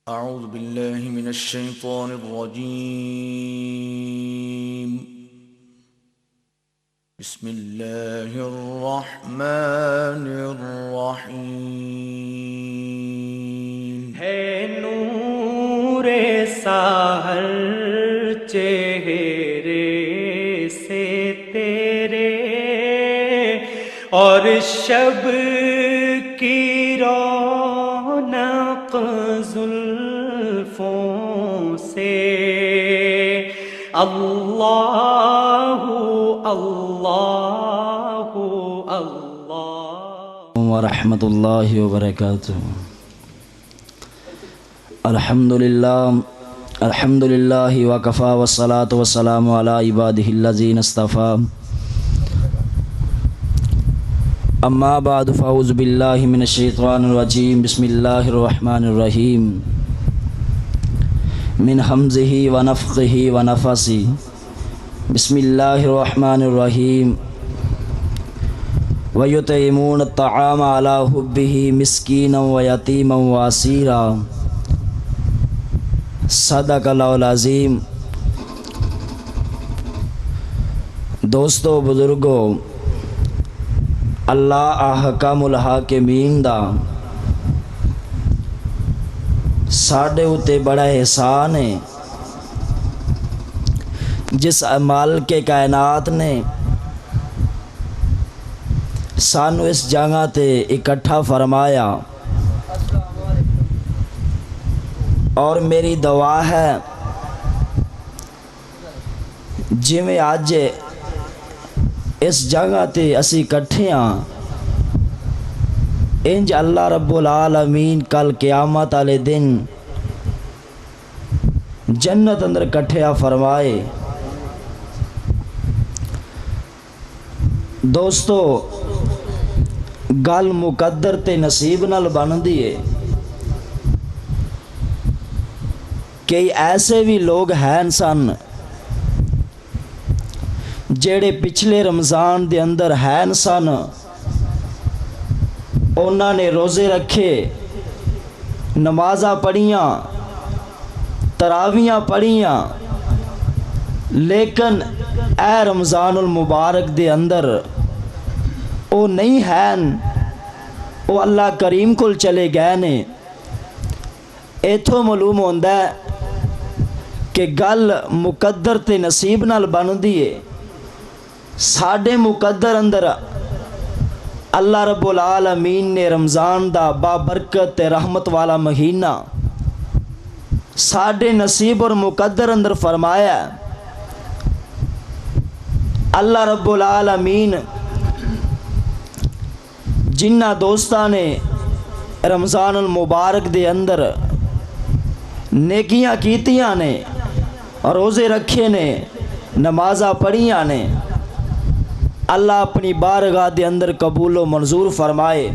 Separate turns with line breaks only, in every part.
أعوذ بالله من الشيطان الرجيم. بسم الله الرحمن الرحيم.
ہے نور سحر چہرے سے تیرے اور شب کی رونق زلفوں سے اللہ اللہ اللہ
ورحمۃ اللہ وبرکاتہ. الحمدللہ وکفا والصلاة والسلام علی عبادہ الذین اصطفیٰ. اما بعد فاعوذ باللہ من الشیطان الرجیم. بسم اللہ الرحمن الرحیم. من حمزہ ونفخہ ونفثہ. بسم اللہ الرحمن الرحیم. وَيُطْعِمُونَ الطَّعَامَ عَلَىٰ حُبِّهِ مِسْكِينًا وَيَتِيمًا وَأَسِيرًا. صدق اللہ العظیم. دوستو بزرگو، اللہ احکام الحاکمین دا ساڈے اتے بڑا احسان ہے جس مال کے کائنات نے سانو اس جگہ تے اکٹھا فرمایا، اور میری دعا ہے جویں اج اس جگہ تے اسی اکٹھے ہاں، انج اللہ رب العالمین کل قیامت والے دن جنت اندر اکٹھیا فرمائے. دوستو، گل مقدر تے نصیب نال بندی ہے. کئی ایسے بھی لوگ ہیں سن جڑے پچھلے رمضان دے اندر ہیں سن، انہاں نے روزے رکھے، نمازاں پڑھیاں، تراویاں پڑھیاں، لیکن اے رمضان المبارک دے اندر او نہیں ہیں، او اللہ کریم کول چلے گئے نے. ایتھوں معلوم ہوندا ہے کہ گل مقدر تے نصیب نال بندی ہے. ساڈے مقدر اندر اللہ رب العالمین نے رمضان دا بابرکت تے رحمت والا مہینہ ساڈے نصیب اور مقدر اندر فرمایا. اللہ رب العالمین جنہ دوستاں نے رمضان المبارک دے اندر نیکیاں کیتیاں نے، روزے رکھے نے، نمازاں پڑھیاں نے، اللہ اپنی بارگاہ دے اندر قبول و منظور فرمائے.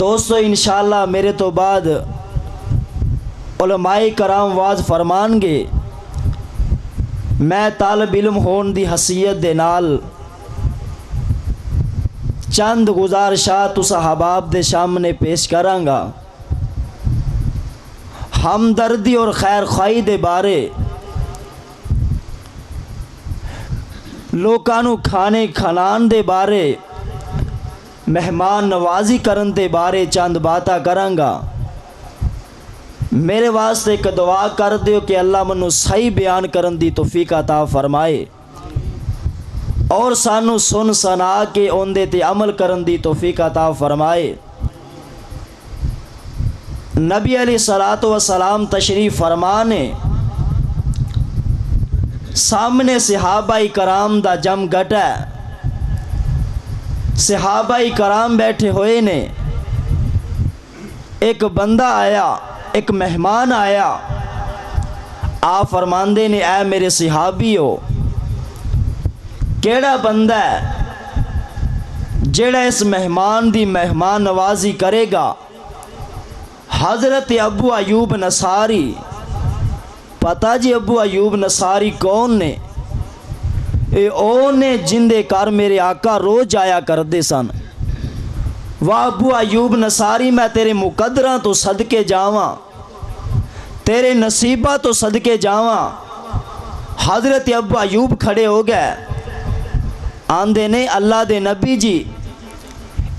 دوستو، انشاءاللہ میرے تو بعد علماء کرام واز فرمان گے. میں طالب علم ہون دی حیثیت دے نال چند گزارشات اس احباب دے سامنے پیش کراں گا. ہمدردی اور خیر خواہی دے بارے، لوکاں نوں کھانے کھلان دے بارے، مہمان نوازی کرن دے بارے چند باتاں کراں گا. میرے واسطے ایک دعا کر دیو کہ اللہ منو صحیح بیان کرن دی توفیق عطا فرمائے، اور سانو سن سنا کے اوندے تے عمل کرن دی توفیق عطا فرمائے. نبی علیہ الصلوۃ والسلام تشریف فرمانے، سامنے صحابہ کرام دا جم گٹا ہے، صحابہ کرام بیٹھے ہوئے نے. ایک بندہ آیا، ایک مہمان آیا. آپ فرماندے نے، اے میرے صحابیو، کیڑا بندہ ہے جڑا اس مہمان دی مہمان نوازی کرے گا؟ حضرت ابو ایوب نصاری. پتہ جی ابو ایوب نصاری کون نے؟ اے او نے جن دے کر میرے آقا روز آیا کردے سن. واہ ابو ایوب نصاری میں تیرے مقدراں تو صدقے جاواں، تیرے نصیبہ تو صدقے جاواں۔ حضرت ابو ایوب کھڑے ہو گئے، آندے نے اللہ دے نبی جی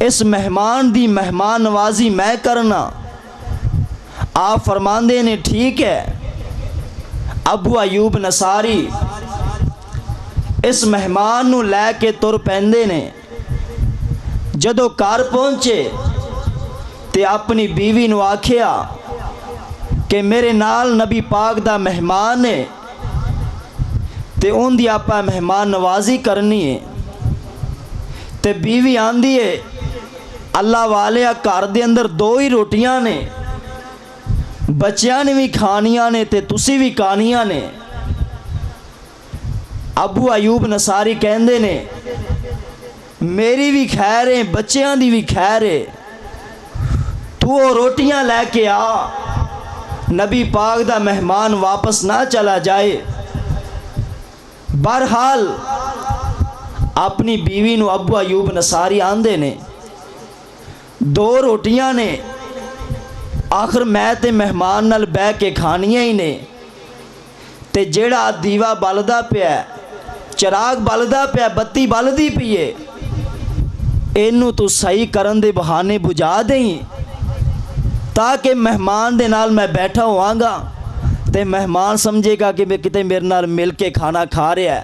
اس مہمان دی مہمان نوازی میں کرنا۔ آپ فرماندے نے ٹھیک ہے۔ ابو ایوب نصاری اس مہمان نو لے کے تر پیندے نے، جدو گھر پہنچے تے اپنی بیوی نو آکھیا کہ میرے نال نبی پاک دا مہمان ہے تے ان دی آپا مہمان نوازی کرنی ہے۔ تے بیوی آندی ہے اللہ والے گھر دے اندر 2 ہی روٹیاں نے، بچیاں نے بھی کھانیاں نے تے تسی بھی کھانیاں نے۔ ابو ایوب نصاری کہندے نے میری بھی خیر ہے بچیاں دی بھی خیر ہے، تو وہ روٹیاں لے کے آ، نبی پاک دا مہمان واپس نہ چلا جائے۔ بہرحال اپنی بیوی نو ابو ایوب نصاری آندے نے 2 روٹیاں نے، آخر میں تے مہمان نال بہ کے کھانیاں ہی نے، تے جیڑا دیوا بلدا پیا چراغ بلدا پیا بتی بلدی پیے، اینو تو صحیح کرن دے بہانے بجھا دیں تاکہ مہمان دے نال میں بیٹھا ہواں گا تے مہمان سمجھے گا کہ میں کتے میرے نال مل کے کھانا کھا رہا ہے۔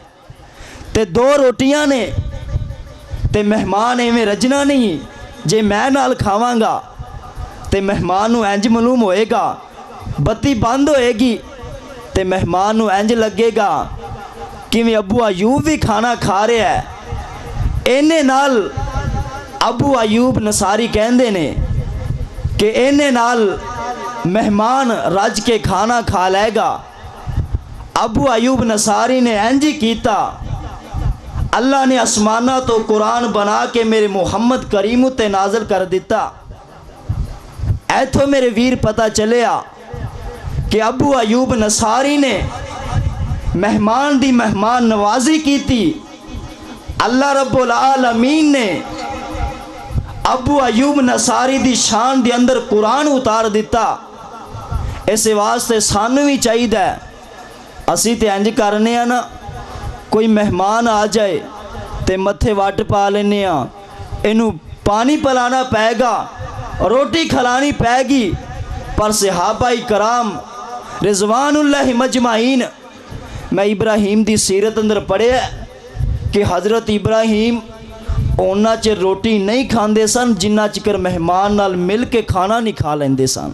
تے 2 روٹیاں نے تے مہمان ایویں رجنا نہیں، جے میں نال کھاواں گا تے مہمان نو انج معلوم ہوئے گا، بتی بند ہوئے گی تے مہمان نو انج لگے گا کہ میں ابو ایوب بھی کھانا کھا رہا ہے۔ اینے نال ابو ایوب نصاری کہندے نے کہ اینے نال مہمان رج کے کھانا کھا لے گا۔ ابو ایوب نصاری نے انج ہی کیتا، اللہ نے آسمانہ تو قرآن بنا کے میرے محمد کریم تے نازل کر دیتا۔ ایتھو میرے ویر پتہ چلیا کہ ابو ایوب نصاری نے مہمان دی مہمان نوازی کی تھی۔ اللہ رب العالمین نے ابو ایوب نصاری دی شان دے اندر قرآن اتار دیتا۔ اس واسطے سانو بھی چاہیے اسی تے انج کرنے ہیں نا، کوئی مہمان آ جائے تے متھے وٹ پا لینے ہاں، اینو پانی پلانا پائے گا، روٹی کھلانی پائے گی، پر صحابہ کرام رضوان اللہ مجمعین، میں ابراہیم دی سیرت اندر پڑھے کہ حضرت ابراہیم اونا چر روٹی نہیں کھاندے سن جنہ چکر مہمان نال مل کے کھانا نہیں کھا لیندے سن۔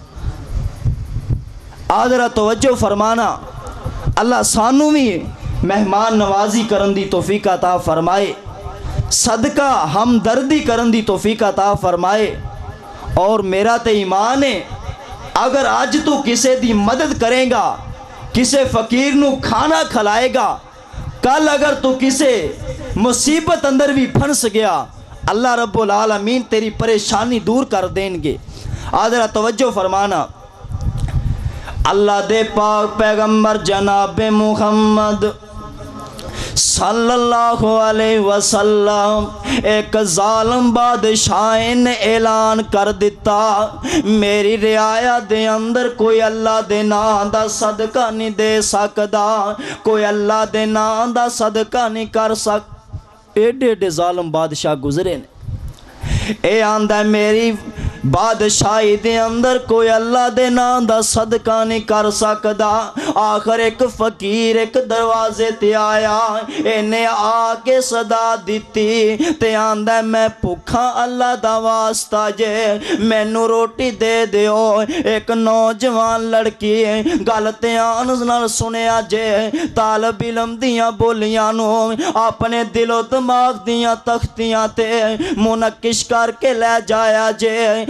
آدھرہ توجہ فرمانا، اللہ سانو بھی مہمان نوازی کرن دی توفیق عطا فرمائے، صدقہ ہمدردی کرن دی توفیق عطا فرمائے۔ اور میرا تے ایمان ہے اگر آج تو کسے دی مدد کرے گا، کسے فقیر نو کھانا کھلائے گا، کل اگر تو کسے مصیبت اندر بھی پھنس گیا، اللہ رب العالمین تیری پریشانی دور کر دیں گے۔ آدھرہ توجہ فرمانا، اللہ دے پاک پیغمبر جناب محمد صلی اللہ علیہ وسلم ایک ظالم بادشاہ نے اعلان کر دیتا، میری رعایت دے اندر کوئی اللہ دے نام دا صدقہ نہیں دے سکدا، کوئی اللہ دے نام دا صدقہ نہیں کر سکتا۔ ایڈے ایڈے ظالم بادشاہ گزرے نے، اے آندہ میری بادشاہی دے اندر کوئی اللہ دے نام دا صدقہ نہیں کر سکدا۔ آخر ایک فقیر ایک دروازے تے آیا، انہیں آ کے صدا دیتی تے آندہ میں بھوکھا اللہ دا واسطہ جے مینو روٹی دے دیو۔ ایک نوجوان لڑکی گلتے آنزنال سنیا جے طالب علم دیاں بولیاں نو اپنے دل و دماغ دیاں تختیاں تے منقش کر کے لے جایا جے۔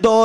2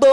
2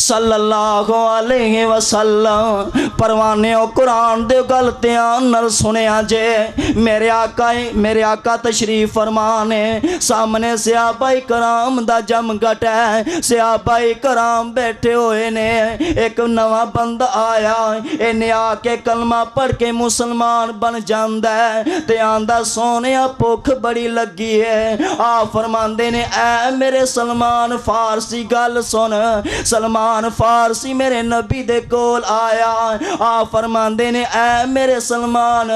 صلی اللہ علیہ وسلم پروانے او قرآن دے گل دھیان نال سنیا جے میرے آقا تشریف فرمانے سامنے صحابہ کرام دا جم گٹ ہے صحابہ کرام بیٹھے ہوئے نے ایک نواں بندہ آیا انہیں آ کے کلمہ پڑھ کے مسلمان بن جاندہ ہے تے آندہ سونیا بھوک بڑی لگی ہے آ فرماندے نے اے میرے سلمان فارسی گل سن سلمان فارسی میرے نبی دے کول آیا آ فرماندے نے اے میرے سلمان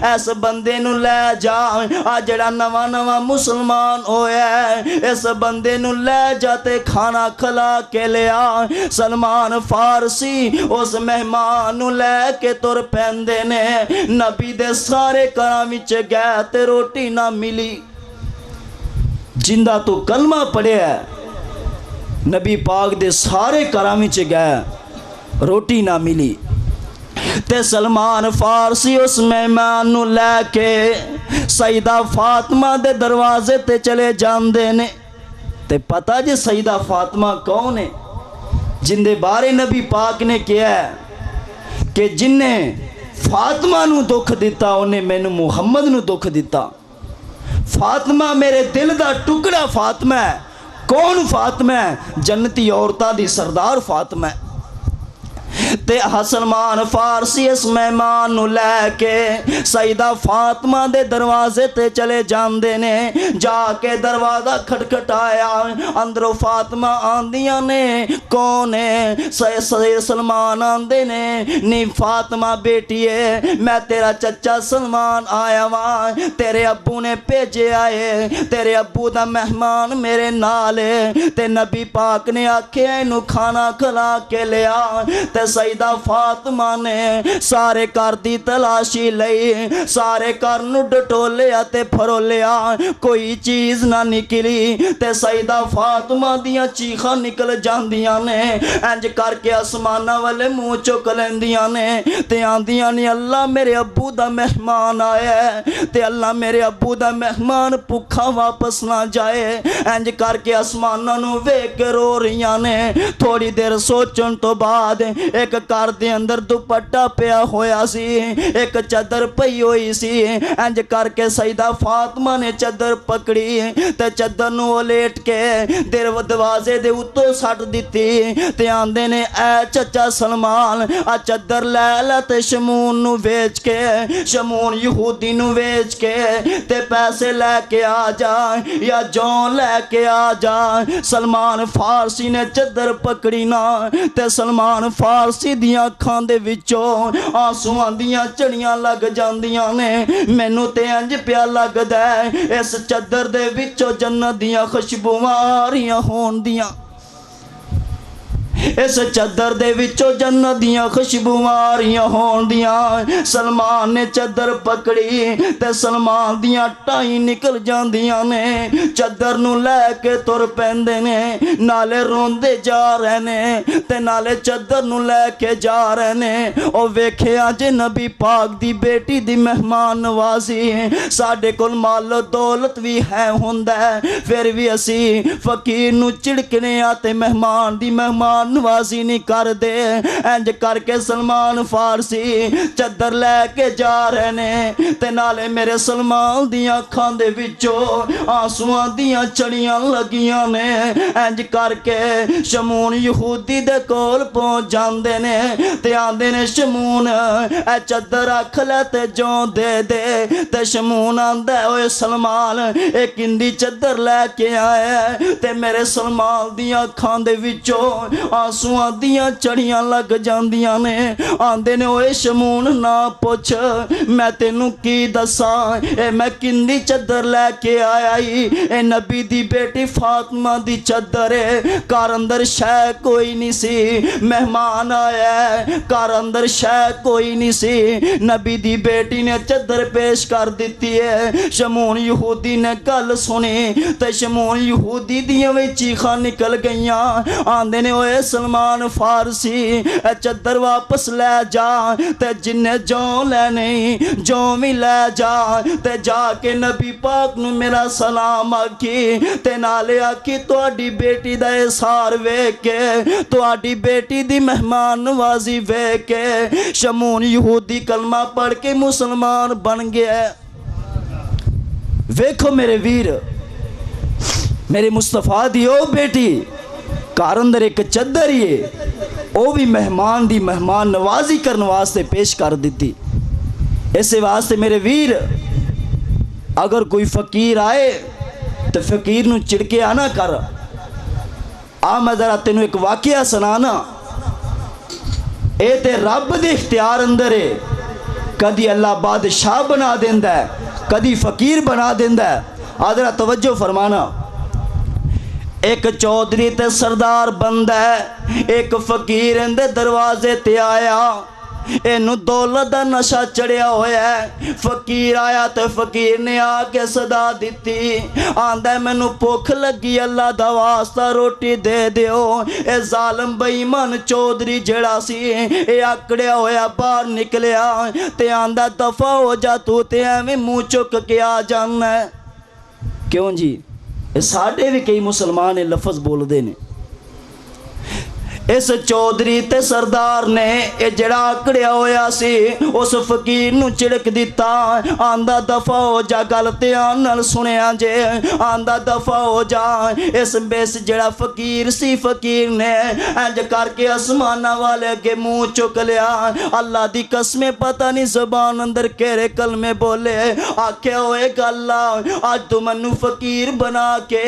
ایس بندے نو لے جا آ جڑا نواں مسلمان ہویا ہے اس بندے نو لے جاتے کھانا کھلا کے لیا سلمان فارسی اس مہمان نو لے کے تر پیندے نے نبی دے سارے گھراں وچ گئے تے روٹی نہ ملی جندہ تو کلمہ پڑھیا ہے نبی پاک دے سارے گھراں وچ گئے روٹی نہ ملی تے سلمان فارسی اس مہمان نو لے کے سیدہ فاطمہ دے دروازے تے چلے جاندے نے تے پتہ جے سیدہ فاطمہ کون ہے جن دے بارے نبی پاک نے کیا ہے کہ جن نے فاطمہ نو دکھ دیتا انہیں میں نو محمد نو دکھ دیتا فاطمہ میرے دل دا ٹکڑا فاطمہ ہے کون فاطمہ ہے جنتی عورتاں دی سردار فاطمہ ہے تے سلمان فارسی اس مہمان نو لے کے سیدہ فاطمہ دے دروازے تے چلے جاندے نے جا کے دروازہ کھٹکھٹایا اندروں فاطمہ آندیاں نے کون ہے سلمان آندے نے نی فاطمہ بیٹی ہے میں تیرا چچا سلمان آیا وہاں تیرے ابو نے بھیجے آئے تیرے ابو دا مہمان میرے نالے تے نبی پاک نے آکھے اینو کھانا کھلا کے لیا تے سیدہ فاطمہ نے سارے کار دی تلاشی لئی سارے کار نو ڈٹولیا تے پھرولیا کوئی چیز نہ نکلی تے سیدہ فاطمہ دیاں چیخاں نکل جاندیاں نے انج کر کے آسمانہ والے منہ چک لیندیاں نے تے آندیاں نے اللہ میرے ابو دا مہمان آیا ہے تے اللہ میرے ابو دا مہمان بھکھا واپس نہ جائے انج کر کے آسمانہ نو ویکھ کے رو رہیاں نے تھوڑی دیر سوچن تو بعد ایک کار دے اندر دوپٹا پیا ہویا سی ایک چادر پئی ہوئی سی انج کر کے سیدہ فاطمہ نے چادر پکڑی تے چادر نو لیٹ کے دروازے دے اتوں سٹ دتی تے آندے نے اے چچا سلمان آ چادر لے لے تے شمون نو ویچ کے شمون یہودی نو ویچ کے تے پیسے لے کے آ جا یا جون لے کے آ جا سلمان فارسی نے چادر پکڑی نا تے سلمان فارسی دیاں اکھاں دے وچوں آنسواں دیاں چڑیاں لگ جاندیاں نے مینوں تے انج پیا لگدا ہے اس چادر دے وچوں جنت دیاں خوشبوواں آ رہیاں ہون دیاں اس چادر دے وچوں جنت دیاں خوشبوواں آ رہیاں ہون دیاں سلمان نے چادر پکڑی تے سلمان دیاں ٹائیں نکل جاندیاں نے چادر نو لے کے تر پیندے نے نالے روندے جا رہے نے تے نالے چادر نو لے کے جا رہے نے او ویکھیا جے نبی پاک دی بیٹی دی مہمان نوازی ساڈے کول مال و دولت بھی ہے ہوندا ہے پھر بھی اسی فقیر نو چڑکنے آ تے مہمان دی مہمان نوازی نہیں کر دے انج کر کے سلمان فارسی چادر لے کے جا رہے نے تے نالے میرے سلمان دیاں اکھاں دے وچوں آنسواں دیاں چڑیاں لگیاں نے انج کر کے شمون یہودی دے کول پہنچ جاندے نے تے آندے نے شمون اے چادر رکھ لے تے جوں دے دے تے شمون آندا ہے اوے سلمان اے کندی چادر لے کے آیا تے میرے سلمان دیاں اکھاں دے وچوں آنسواں دیاں چڑیاں لگ جاندیاں نے آندے نے اوے شمون نہ پوچھ میں تینوں کی دساں اے میں کندی چادر لے کے آیا اے نبی دی بیٹی فاطمہ دی چادر ہے کار اندر شے کوئی نہیں سی مہمان آیا ہے کار اندر شے کوئی نہیں سی نبی دی بیٹی نے چادر پیش کر دیتی ہے شمون یہودی نے گل سنی تے شمون یہودی دیاں وچ چیخاں نکل گئیاں آندے نے اوے سلمان فارسی اے چدر واپس لے جا تے جن جو لینے جو بھی لے جا تے جا کے نبی پاک نو میرا سلام آکھی تے نالے آکھی تواڈی بیٹی دا احسار ویکھ کے تواڈی بیٹی دی مہمان نوازی ویکھ کے شمون یہودی کلمہ پڑھ کے مسلمان بن گیا۔ ویکھو میرے ویر میرے مصطفیٰ دی او بیٹی گھر اندر ایک چدر ہی ہے او بھی مہمان دی مہمان نوازی کرنے واسطے پیش کر دیتی۔ اس واسطے میرے ویر اگر کوئی فقیر آئے تو فقیر نو چڑکے آنا کر۔ میں ذرا تینوں ایک واقعہ سنانا، اے تے رب دے اختیار اندر ہے، کدی اللہ بادشاہ بنا دیندا ہے کدی فقیر بنا دیندا ہے۔ ذرا توجہ فرمانا، ایک چودھری تے سردار بندہ ہے، ایک فقیر اندے دروازے تے آیا، اینو دولت دا نشہ چڑھیا ہویا ہے۔ فقیر آیا تے فقیر نے آ کے صدا دیتی، آندا ہے مینوں بھوک لگی اللہ دا واسطہ روٹی دے دیو۔ اے ظالم بے ایمان چودھری جڑا سی اے آکڑیا ہویا باہر نکلیا تے آندا دفع ہو جا تو تے ایویں منہ چک کے آ جانا ہے۔ کیوں جی ساڈے بھی کئی مسلمان یہ لفظ بول دے نے۔ اس چودھری تے سردار نے اے جڑا آکڑیا ہویا سی اس فقیر نو چڑک دیتا، آندا دفع ہو جا، گل دھیان نال سنیا جے، آندا دفع ہو جا۔ اس جڑا فقیر سی فقیر نے انج کر کے آسماناں والے اگے منہ چک لیا، اللہ دی قسم پتہ نہیں زبان اندر کیڑے کلمے بولے، آکھیا ہوئے گلا اج تو منو فقیر بنا کے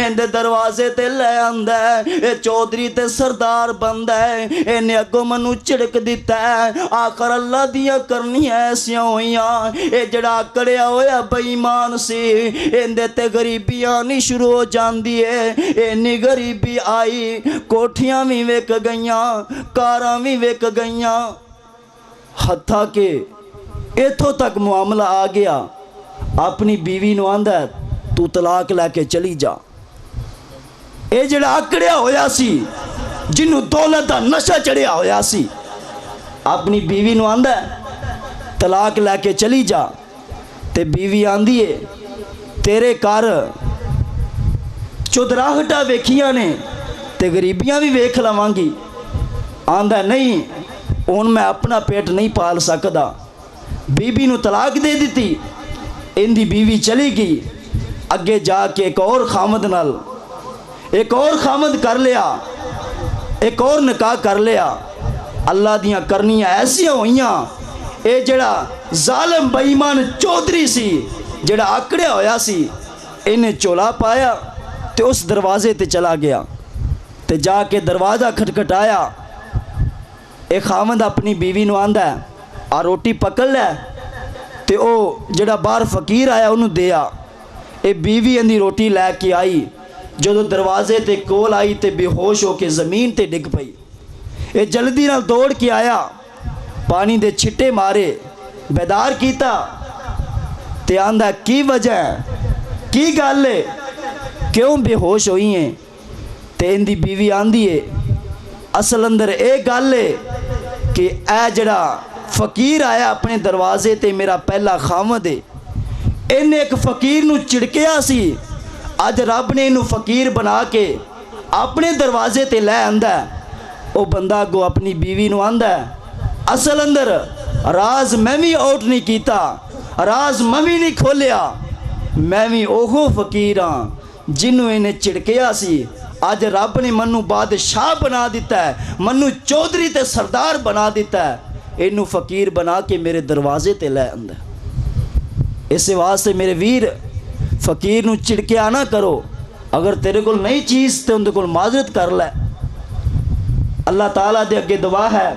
اندے دروازے تے لے آندا ہے۔ اے چودھری تے سردار بندہ ہے، انہیں اگو منو چڑک دیتا ہے، آخر اللہ دیا کرنی ایسیاں ہوئیاں۔ اے جڑا کڑیا ہویا بے ایمان سی اندے تے غریبی آنی شروع ہو جاندی ہے۔ اینی غریبی آئی کوٹھیاں بھی ویک گئیاں کاراں بھی ویک گئیاں، حتیٰ کہ ایتھوں تک معاملہ آ گیا اپنی بیوی نو آندا ہے تو طلاق لے کے چلی جا۔ اے جڑا اکڑیا ہویا سی جنوں دولت دا نشہ چڑھیا ہویا سی اپنی بیوی نو آندا ہے طلاق لے کے چلی جا، تے بیوی آندی ہے تیرے کار چودراہٹا ویکھیاں نے تے غریبیاں بھی ویکھ لواں گی۔ آندا نہیں ہن میں اپنا پیٹ نہیں پال سکدا، بیوی نو طلاق دے دیتی، اندی بیوی چلی گئی، اگے جا کے ایک اور خامد نال ایک اور خامد کر لیا، ایک اور نکاح کر لیا۔ اللہ دیاں کرنیاں ایسیاں ہوئیاں، اے جڑا ظالم بے ایمان چودھری سی جڑا آکڑیا ہویا سی انہیں چولا پایا تے اس دروازے تے چلا گیا، تے جا کے دروازہ کھٹکھٹایا۔ ایک خامد اپنی بیوی نو آندا ہے آ روٹی پکڑ لے، تے او جڑا باہر فقیر آیا انہوں دیا۔ اے بیوی اندی روٹی لے کے آئی، جو دروازے تے کول آئی تے بے ہوش ہو کے زمین تے ڈگ پئی۔ اے جلدی نال دوڑ کے آیا، پانی دے چھٹے مارے، بیدار کیتا تے آندا کی وجہ ہے کی گل ہے کیوں بے ہوش ہوئی ہیں؟ تے اندی بیوی آندی ہے اصل اندر اے گل ہے کہ اے جڑا فقیر آیا اپنے دروازے تے میرا پہلا خامد ہے، انہیں ایک فقیر نو چڑکیا سی، آج رب نے انہوں فقیر بنا کے اپنے دروازے تے لے آندا ہے۔ او بندہ گو اپنی بیوی نو آندا ہے اصل اندر راز میں بھی آؤٹ نہیں کیتا، راز میں بھی نہیں کھولیا، میں بھی اوہو فقیر ہاں جنہوں انہیں چڑکیا سی، آج رب نے منو بادشاہ بنا دیتا ہے، منو چودھری تے سردار بنا دیتا ہے، انہوں فقیر بنا کے میرے دروازے تے لے آندا ہے۔ اس واسطے میرے ویر فقیر نو چڑکیا نہ کرو، اگر تیرے کول نئی چیز تے اندے کول معذرت کر لے۔ اللہ تعالیٰ دے اگے دعا ہے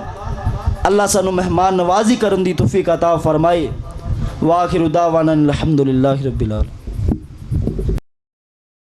اللہ سانو مہمان نوازی کرن دی توفیق عطا فرمائے۔ وآخر دعوانا الحمدللہ رب العالمین۔